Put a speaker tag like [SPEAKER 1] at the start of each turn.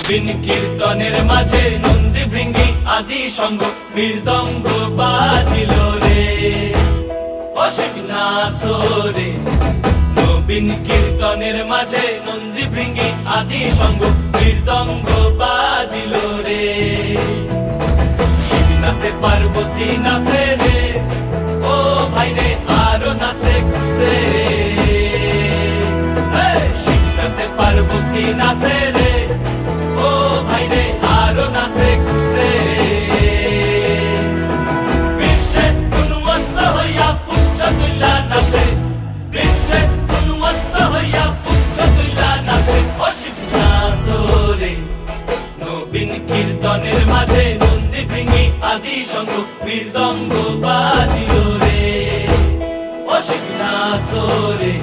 [SPEAKER 1] নবীন কীর্তনের মাঝে নন্দী ভৃঙ্গি আদি সঙ্গ মৃদঙ্গ বাজিল রে অসিক নাসরে। নবীন কীর্তনের মাঝে নন্দী ভৃঙ্গি আদি সঙ্গ মৃদঙ্গ বাজিল রে। শিব নাচে পার্বতী নাচে রে, ও ভাই রে আরো নাচে খুশে। শিব নাচে পার্বতী নাচে রে, ও ভাই রে আরো নাচে খুশে। বিশ্বে উন্মত্ত হইয়া পুচ্ছ তুল্লা নাচে, বিশ্বে উন্মত্ত হইয়া পুচ্ছ তুল্লা নাচে অসিক নাচরে। নবীন কীর্তনের মাঝে নন্দী ভৃঙ্গি আদি সঙ্গ মৃদঙ্গ বাজিল রে অসিক নাচরে।